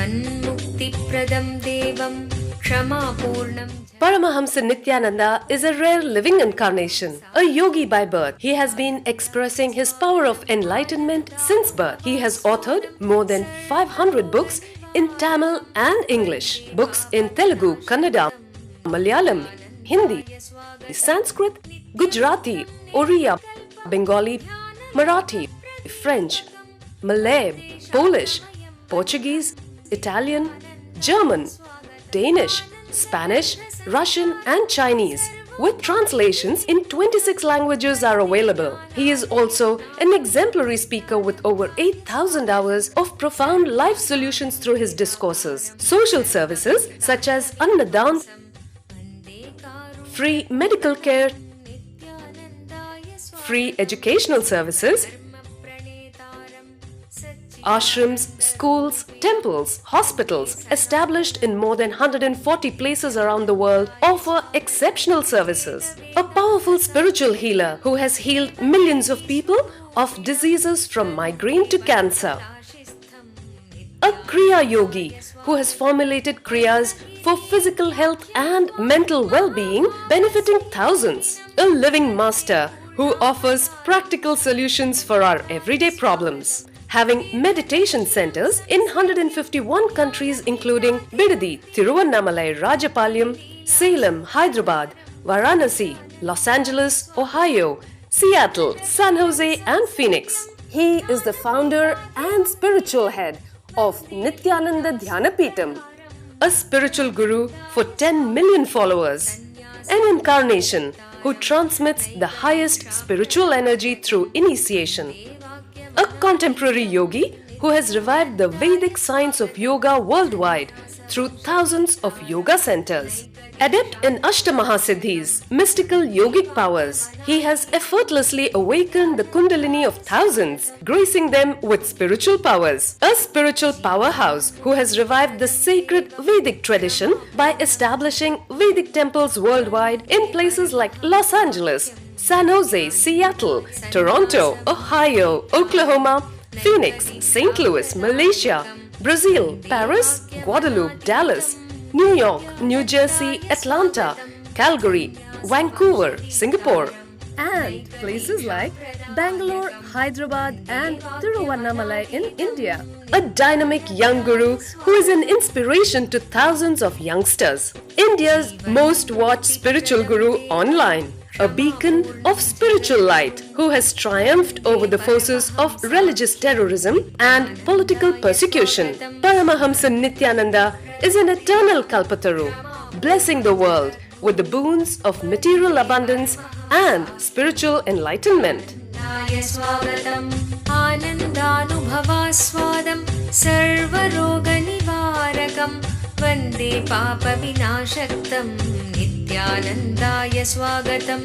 जीवन्मुक्तिप्रदं देवं क्षमापूर्णं Paramahamsa Nityananda is a rare living incarnation, a yogi by birth. He has been expressing his power of enlightenment since birth. He has authored more than 500 books in Tamil and English, books in Telugu, Kannada, Malayalam, Hindi, Sanskrit, Gujarati, Oriya, Bengali, Marathi, French, Malay, Polish, Portuguese, Italian, German, Danish, Spanish, Russian and Chinese, with translations in 26 languages are available. He is also an exemplary speaker with over 8,000 hours of profound life solutions through his discourses. Social services such as Annadan, free medical care, free educational services, ashrams, schools, temples, hospitals established in more than 140 places around the world offer exceptional services. A powerful spiritual healer who has healed millions of people of diseases from migraine to cancer. A Kriya Yogi who has formulated Kriyas for physical health and mental well-being benefiting thousands. A living master who offers practical solutions for our everyday problems. Having meditation centers in 151 countries including Bidadi, Tiruvannamalai, Rajapalyam, Salem, Hyderabad, Varanasi, Los Angeles, Ohio, Seattle, San Jose and Phoenix. He is the founder and spiritual head of Nityananda Dhyanapitham, a spiritual guru for 10 million followers, an incarnation who transmits the highest spiritual energy through initiation. A contemporary yogi who has revived the Vedic science of yoga worldwide through thousands of yoga centers. Adept in Ashtamahasiddhis, mystical yogic powers, he has effortlessly awakened the Kundalini of thousands, gracing them with spiritual powers. A spiritual powerhouse who has revived the sacred Vedic tradition by establishing Vedic temples worldwide in places like Los Angeles, San Jose, Seattle, Toronto, Ohio, Oklahoma, Phoenix, St. Louis, Malaysia, Brazil, Paris, Guadeloupe, Dallas, New York, New Jersey, Atlanta, Calgary, Vancouver, Singapore, and places like Bangalore, Hyderabad, and Tiruvannamalai in India. A dynamic young guru who is an inspiration to thousands of youngsters. India's most watched spiritual guru online. A beacon of spiritual light who has triumphed over the forces of religious terrorism and political persecution. Paramahamsa Nityananda is an eternal Kalpataru, blessing the world with the boons of material abundance and spiritual enlightenment. आनन्दानुभवास्वादं सर्वरोगनिवारकं वन्दे पापविनाशक्तं नित्यानन्दाय स्वागतं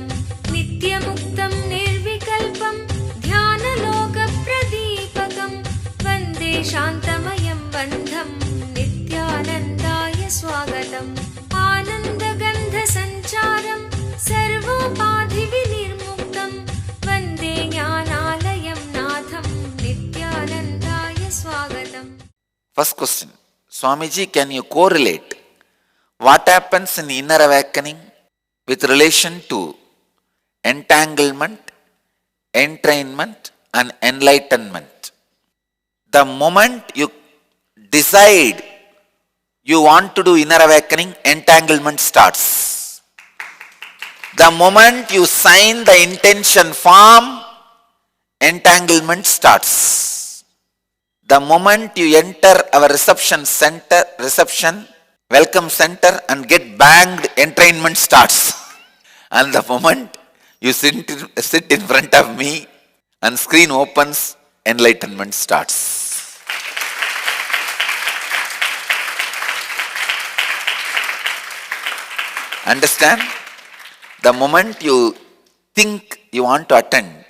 नित्यमुक्तं निर्विकल्पं ध्यानलोकप्रदीपकं वन्दे शान्तमयं बन्धं नित्यानन्दाय स्वागतम् आनन्दगन्धसञ्चारं सर्वोपाधिविनिर्मुक्तं वन्दे ज्ञानालयं नाथं नित्यानन्दाय स्वागतम्. First question, Swamiji, can you correlate what happens in inner awakening with relation to entanglement, entrainment and enlightenment? The moment you decide you want to do inner awakening, entanglement starts. The moment you sign the intention form, entanglement starts. The moment you enter our reception center, welcome center and get banged, entrainment starts. And the moment you sit in front of me and screen opens, enlightenment starts. Understand? The moment you think you want to attend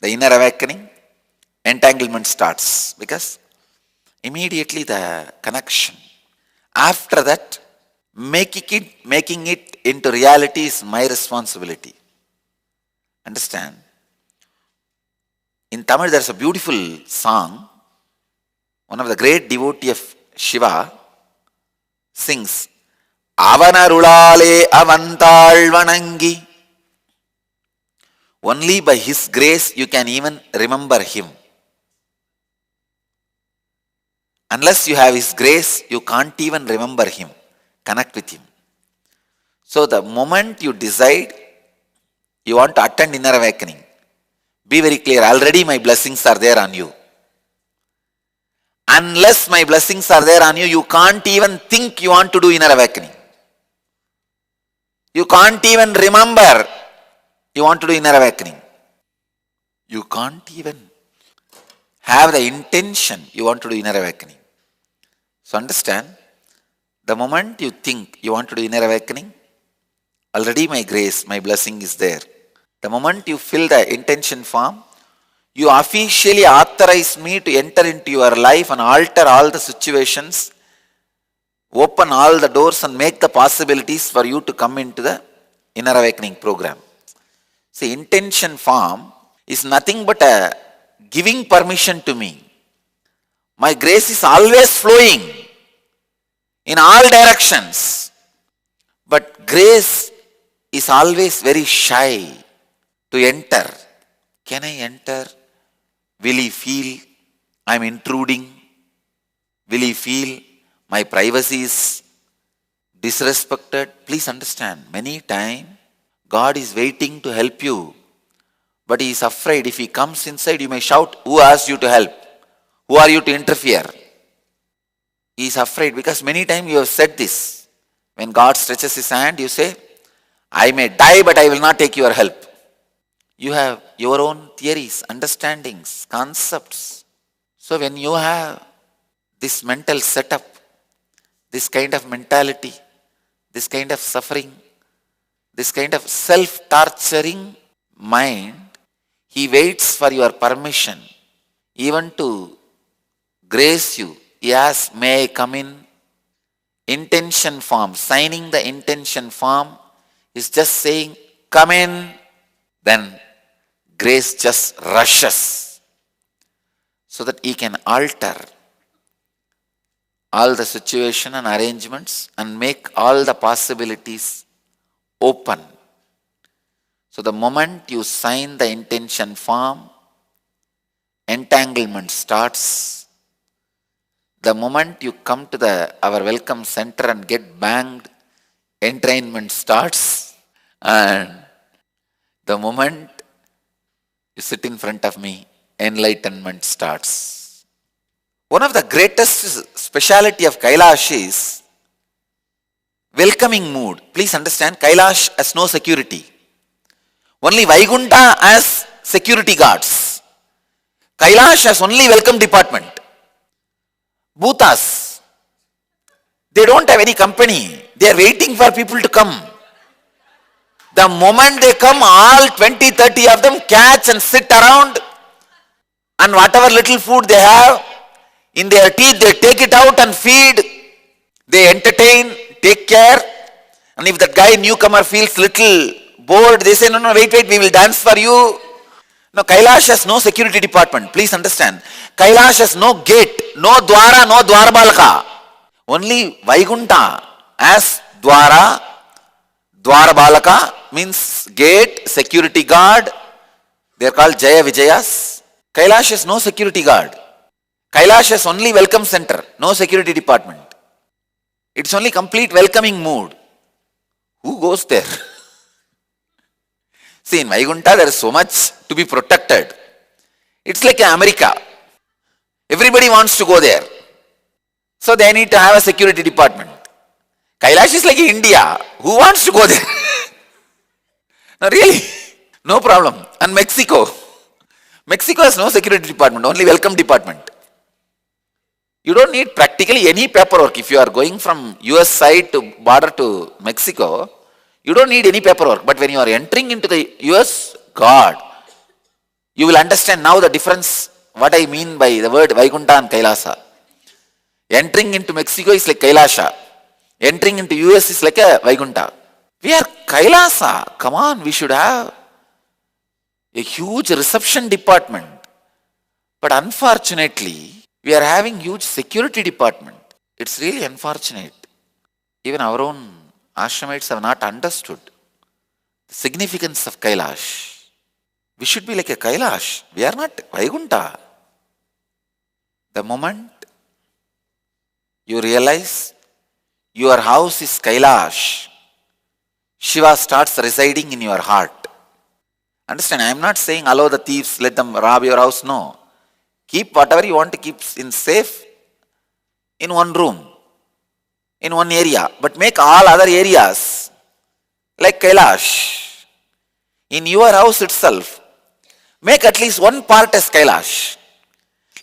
the inner awakening, entanglement starts, because immediately the connection. After that, making it into reality is my responsibility. Understand? In Tamil, there's a beautiful song. One of the great devotee of Shiva sings, Avanarulale avantal vanangi. Only by his grace you can even remember him. Unless you have his grace, you can't even remember him, connect with him. So the moment you decide you want to attend inner awakening, be very clear, already my blessings are there on you. Unless my blessings are there on you, you can't even think you want to do inner awakening. You can't even remember you want to do inner awakening. You can't even have the intention you want to do inner awakening. So understand, the moment you think you want to do inner awakening, already my grace, my blessing is there. The moment you fill the intention form, you officially authorize me to enter into your life and alter all the situations, open all the doors and make the possibilities for you to come into the inner awakening program. See, intention form is nothing but a giving permission to me. My grace is always flowing in all directions. But grace is always very shy to enter. Can I enter? Will he feel I am intruding? Will he feel my privacy is disrespected? Please understand, many times God is waiting to help you, but he is afraid if he comes inside, you may shout, who asked you to help? Who are you to interfere? He is afraid because many times you have said this. When God stretches his hand, you say, I may die, but I will not take your help. You have your own theories, understandings, concepts. So when you have this mental setup, this kind of mentality, this kind of suffering, this kind of self-torturing mind, he waits for your permission, even to grace you. He asks, may I come in? Intention form, signing the intention form is just saying, come in. Then grace just rushes so that he can alter all the situation and arrangements and make all the possibilities open. So the moment you sign the intention form, entanglement starts. The moment you come to our welcome center and get banged, entrainment starts. And the moment you sit in front of me, enlightenment starts. One of the greatest speciality of Kailash is welcoming mood. Please understand, Kailash has no security. Only Vaikunta has security guards. Kailash has only welcome department. Bhutas, they don't have any company. They are waiting for people to come. The moment they come, all 20, 30 of them catch and sit around, and whatever little food they have in their teeth, they take it out and feed. They entertain, take care. And if that guy newcomer feels little bored, they say, no, wait, we will dance for you. No, Kailash has no security department. Please understand. Kailash has no gate, no dwara, no dwarbalaka. Only Vaikunta as dwara, dwarbalaka means gate, security guard. They are called Jaya Vijayas. Kailash has no security guard. Kailash has only welcome center, no security department. It's only complete welcoming mood. Who goes there? See, in Vaikunta there is so much to be protected. It's like America. Everybody wants to go there. So they need to have a security department. Kailash is like India. Who wants to go there? No, really. No problem. And Mexico. Mexico has no security department, only welcome department. You don't need practically any paperwork. If you are going from US side to border to Mexico, you don't need any paperwork. But when you are entering into the US, God, you will understand now the difference, what I mean by the word Vaikunta and Kailasa. Entering into Mexico is like Kailasha. Entering into US is like a Vaikunta. We are Kailasa. Come on, we should have a huge reception department. But unfortunately, we are having huge security department. It's really unfortunate. Even our own ashramites have not understood the significance of Kailash. We should be like a Kailash. We are not Vaikunta. The moment you realize your house is Kailash, Shiva starts residing in your heart. Understand, I am not saying allow the thieves, let them rob your house. No. Keep whatever you want to keep in safe in one room, in one area, but make all other areas like Kailash. In your house itself, make at least one part as Kailash.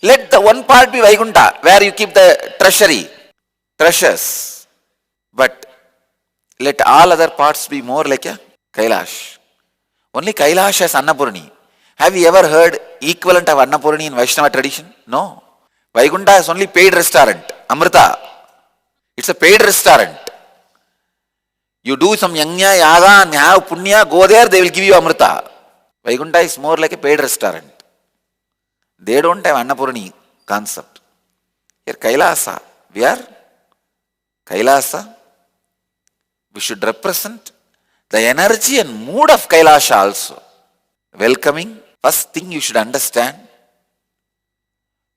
Let the one part be Vaikunta, where you keep the treasures. But let all other parts be more like a Kailash. Only Kailash as Annapurni. Have you ever heard equivalent of Annapurni in Vaishnava tradition? No. Vaikunta is only paid restaurant, Amrita. It's a paid restaurant. You do some yajna, yaga and have punya, go there, they will give you Amrita. Vaikunta is more like a paid restaurant. They don't have Annapurni concept. Here Kailasa, we are Kailasa. We should represent the energy and mood of Kailasha also. Welcoming, first thing you should understand,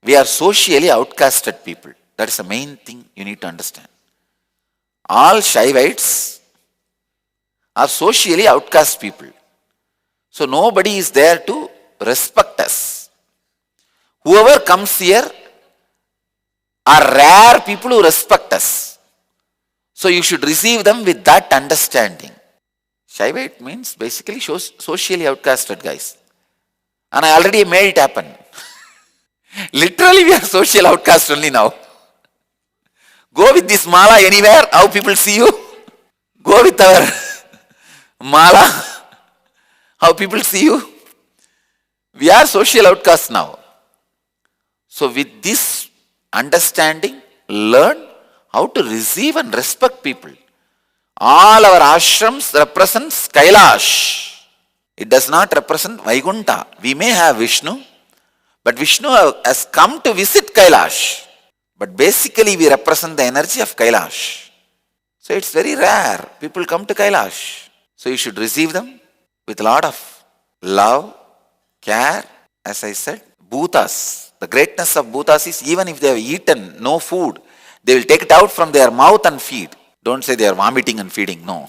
we are socially outcasted people. That is the main thing you need to understand. All Shaivites are socially outcast people. So nobody is there to respect us. Whoever comes here are rare people who respect us. So you should receive them with that understanding. Shaivite means basically socially outcasted guys. And I already made it happen. Literally we are social outcast only now. Go with this mala anywhere, how people see you. Go with our mala, how people see you. We are social outcasts now. So with this understanding, learn how to receive and respect people. All our ashrams represents Kailash. It does not represent Vaikunta. We may have Vishnu, but Vishnu has come to visit Kailash. But basically we represent the energy of Kailash. So it's very rare people come to Kailash. So you should receive them with a lot of love, care. As I said, Bhutas. The greatness of Bhutas is even if they have eaten no food, they will take it out from their mouth and feed. Don't say they are vomiting and feeding. No.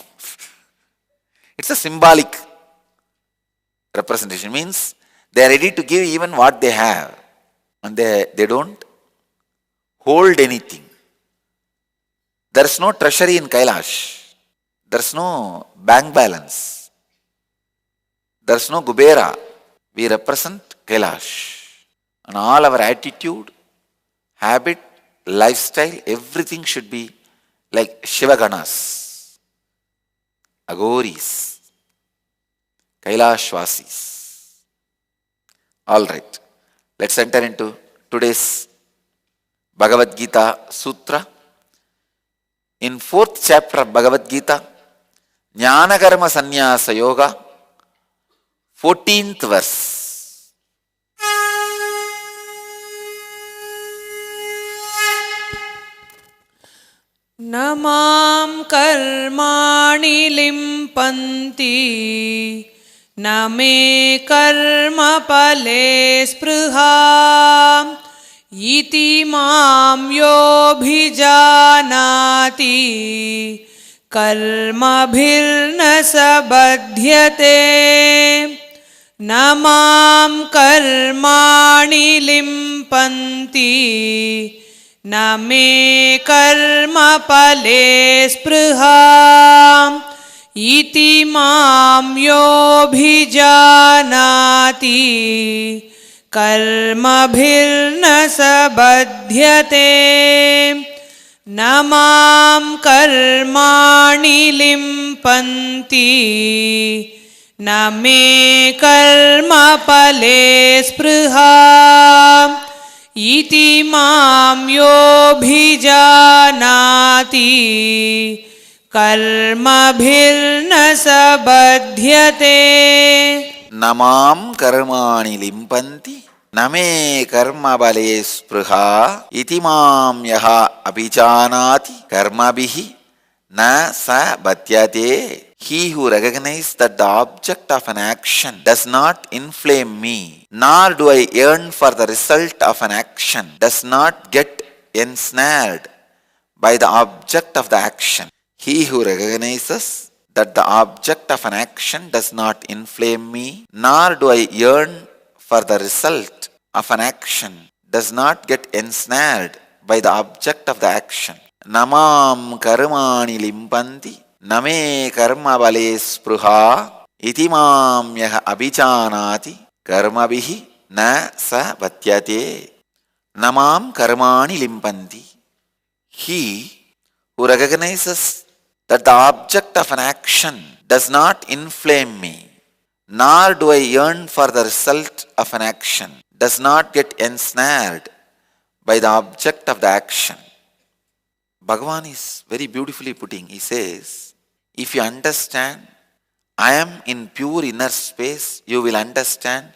It's a symbolic representation. Means they are ready to give even what they have. And they don't hold anything. There is no treasury in Kailash. There is no bank balance. There is no Kubera. We represent Kailash. And all our attitude, habit, lifestyle, everything should be like Shivaganas, Agoris, Kailashvasis. Alright, let's enter into today's Bhagavad Gita Sutra. In 4th chapter of Bhagavad Gita, Jnana Karma Sannyasa Yoga, 14th verse. न मां कर्माणि लिम्पन्ति न मे कर्मफले स्पृहा इति मां योऽभिजानाति कर्मभिर्न स बध्यते न मां कर्माणि लिम्पन्ति न मे कर्मफले स्पृहा इति मां योऽभिजानाति कर्मभिर्न स बध्यते न मां कर्माणि लिम्पन्ति न मे कर्मफले स्पृहा इति मां योऽभिजानाति कर्मभिर्न स बध्यते न मां कर्माणि लिम्पन्ति Name karma bale spruha iti mam yaha abhijanati karma bihi na sa bhatyate. He who recognizes that the object of an action does not inflame me, nor do I yearn for the result of an action, does not get ensnared by the object of the action. He who recognizes that the object of an action does not inflame me, nor do I yearn for the result of an action, does not get ensnared by the object of the action. Namam karmani limpanti name karma bale spruha iti mam yaha abhijanati karma bihi na sa bhatyate. Namam karmani limpanti. He who recognizes that the object of an action does not inflame me, nor do I yearn for the result of an action, does not get ensnared by the object of the action. Bhagavan is very beautifully putting, he says, if you understand, I am in pure inner space, you will understand,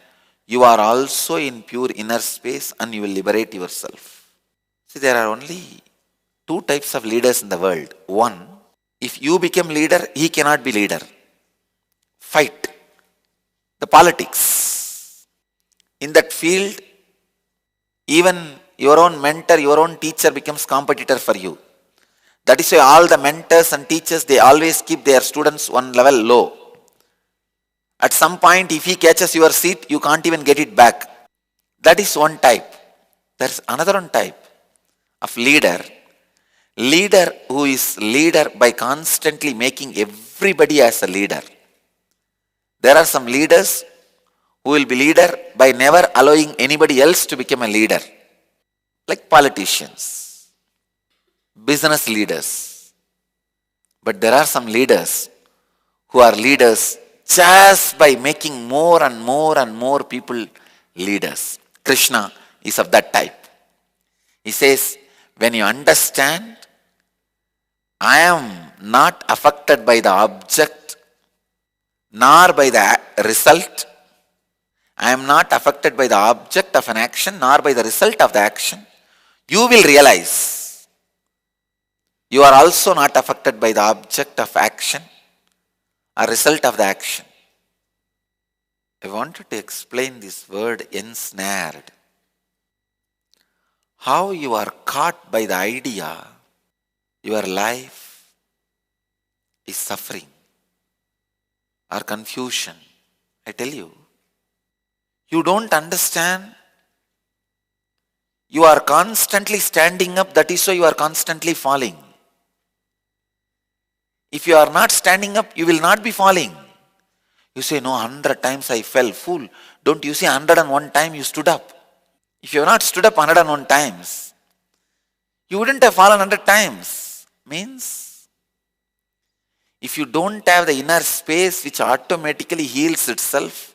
you are also in pure inner space and you will liberate yourself. See, there are only two types of leaders in the world. One, if you become leader, he cannot be leader. Fight. The politics. In that field, even your own mentor, your own teacher becomes competitor for you. That is why all the mentors and teachers, they always keep their students one level low. At some point, if he catches your seat, you can't even get it back. That is one type. There is another one type of leader. Leader who is leader by constantly making everybody as a leader. There are some leaders who will be leader by never allowing anybody else to become a leader. Like politicians, business leaders. But there are some leaders who are leaders just by making more and more and more people leaders. Krishna is of that type. He says, when you understand, I am not affected by the object, nor by the result. I am not affected by the object of an action, nor by the result of the action. You will realize you are also not affected by the object of action or result of the action. I wanted to explain this word ensnared. How you are caught by the idea your life is suffering or confusion. I tell you, you don't understand. You are constantly standing up, that is why you are constantly falling. If you are not standing up, you will not be falling. You say, no, 100 times I fell. Fool, don't you see 101 times you stood up? If you have not stood up 101 times, you wouldn't have fallen 100 times. Means, if you don't have the inner space which automatically heals itself,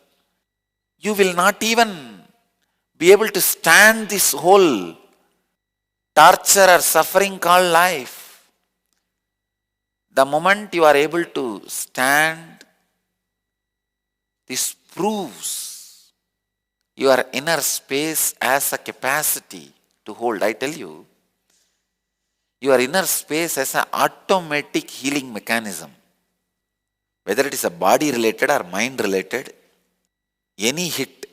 you will not even be able to stand this whole torture or suffering called life. The moment you are able to stand, this proves your inner space has a capacity to hold. I tell you, your inner space has an automatic healing mechanism. Whether it is a body related or mind related, any hit,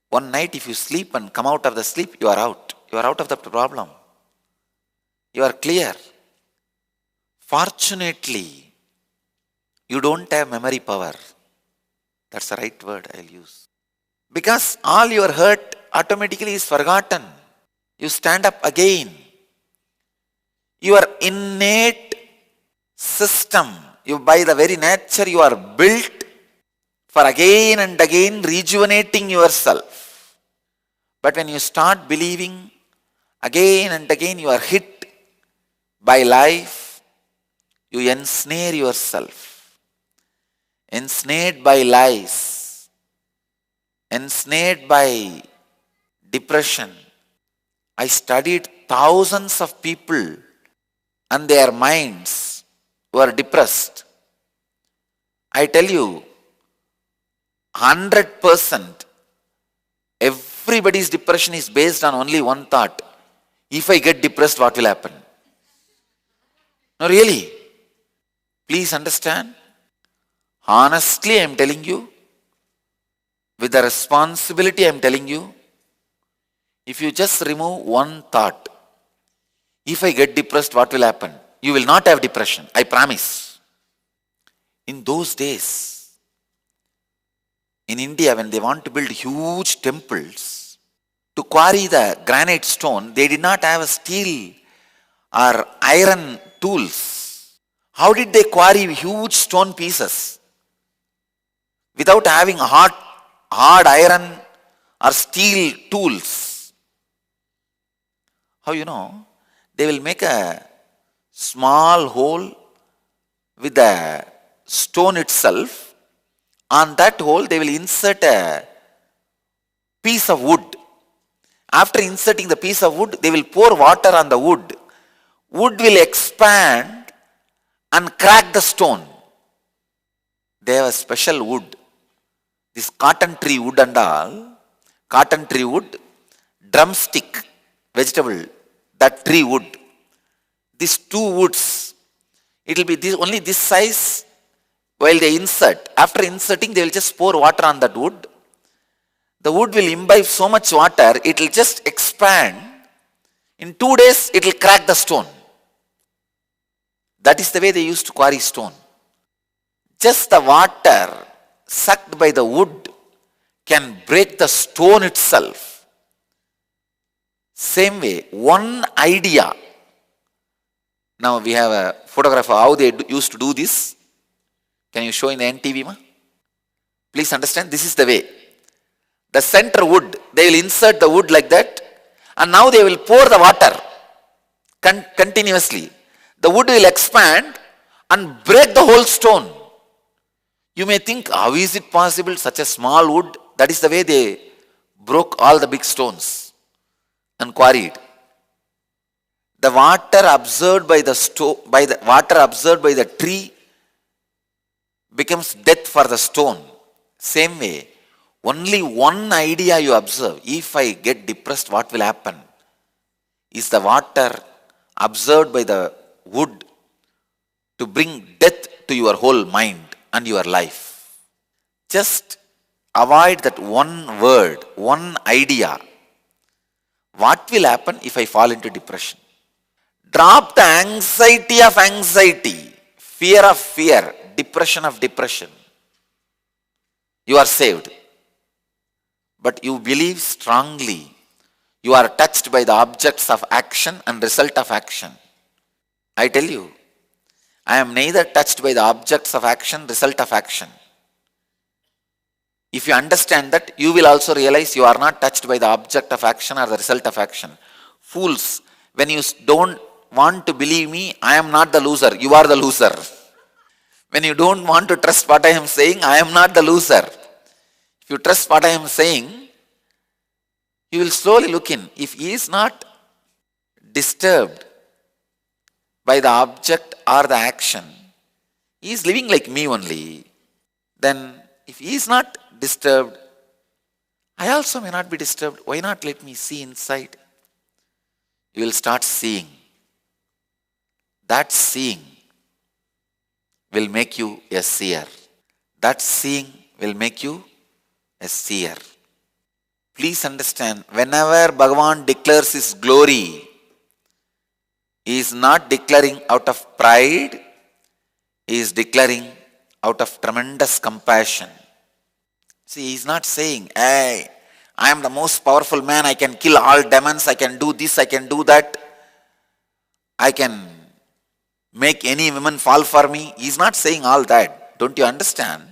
one night if you sleep and come out of the sleep, you are out. You are out of the problem. You are clear. Fortunately, you don't have memory power. That's the right word I'll use. Because all your hurt automatically is forgotten. You stand up again. Your innate system, you by the very nature you are built for again and again rejuvenating yourself. But when you start believing, again and again you are hit by life, you ensnare yourself. Ensnared by lies, ensnared by depression. I studied thousands of people and their minds were depressed. I tell you, 100% Everybody's depression is based on only one thought. If I get depressed, what will happen? No, really. Please understand. Honestly, I am telling you. With the responsibility, I am telling you. If you just remove one thought, if I get depressed, what will happen? You will not have depression. I promise. In those days, in India, when they want to build huge temples, to quarry the granite stone, they did not have a steel or iron tools. How did they quarry huge stone pieces? Without having hard iron or steel tools. How you know? They will make a small hole with the stone itself. On that hole, they will insert a piece of wood. After inserting the piece of wood, they will pour water on the wood. Wood will expand and crack the stone. They have a special wood. This cotton tree wood and all, cotton tree wood, drumstick, vegetable, that tree wood. These two woods, it will be only this size while they insert. After inserting, they will just pour water on that wood. The wood will imbibe so much water, it will just expand. In 2 days, it will crack the stone. That is the way they used to quarry stone. Just the water sucked by the wood can break the stone itself. Same way, one idea. Now we have a photograph of how they used to do this. Can you show in the NTV, ma? Please understand, this is the way. The center wood, they will insert the wood like that, and now they will pour the water continuously. The wood will expand and break the whole stone. You may think, how is it possible, such a small wood? That is the way they broke all the big stones and quarried. The water absorbed by the tree becomes death for the stone. Same way, only one idea you observe. If I get depressed, what will happen? Is the water absorbed by the wood to bring death to your whole mind and your life. Just avoid that one word, one idea. What will happen if I fall into depression? Drop the anxiety of anxiety, fear of fear, depression of depression. You are saved. But you believe strongly. You are touched by the objects of action and result of action. I tell you, I am neither touched by the objects of action, result of action. If you understand that, you will also realize you are not touched by the object of action or the result of action. Fools, when you don't want to believe me, I am not the loser, you are the loser. When you don't want to trust what I am saying, I am not the loser. If you trust what I am saying, you will slowly look in. If he is not disturbed by the object or the action, he is living like me only. Then if he is not disturbed, I also may not be disturbed. Why not let me see inside? You will start seeing. That seeing will make you a seer. That seeing will make you a seer. Please understand, whenever Bhagavan declares his glory, he is not declaring out of pride, he is declaring out of tremendous compassion. See, he is not saying, hey, I am the most powerful man, I can kill all demons, I can do this, I can do that, I can make any woman fall for me. He is not saying all that. Don't you understand?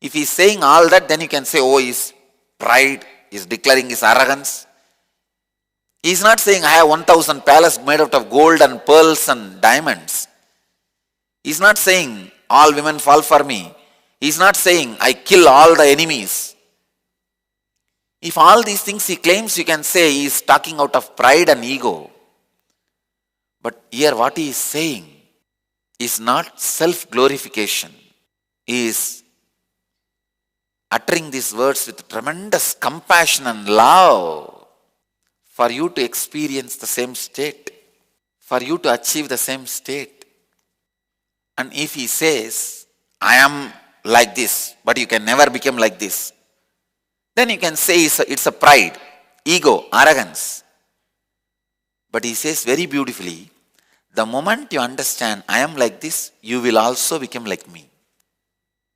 If he is saying all that, then you can say, oh, his pride, he is declaring his arrogance. He is not saying, I have 1,000 palaces made out of gold and pearls and diamonds. He is not saying, all women fall for me. He is not saying, I kill all the enemies. If all these things he claims, you can say he is talking out of pride and ego. But here what he is saying is not self-glorification. He is uttering these words with tremendous compassion and love for you to experience the same state, for you to achieve the same state. And if he says, I am like this, but you can never become like this, then you can say it's a pride, ego, arrogance. But he says very beautifully, the moment you understand I am like this, you will also become like me.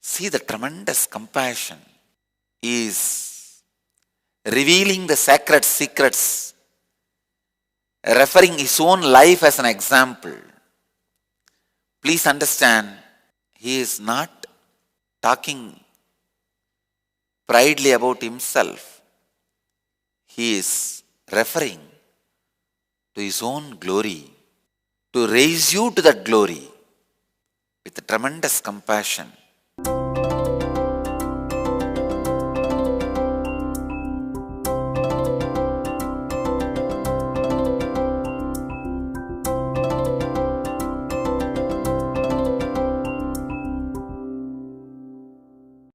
See the tremendous compassion. He is revealing the sacred secrets, referring his own life as an example. Please understand, he is not talking proudly about himself. He is referring to his own glory, to raise you to that glory with tremendous compassion.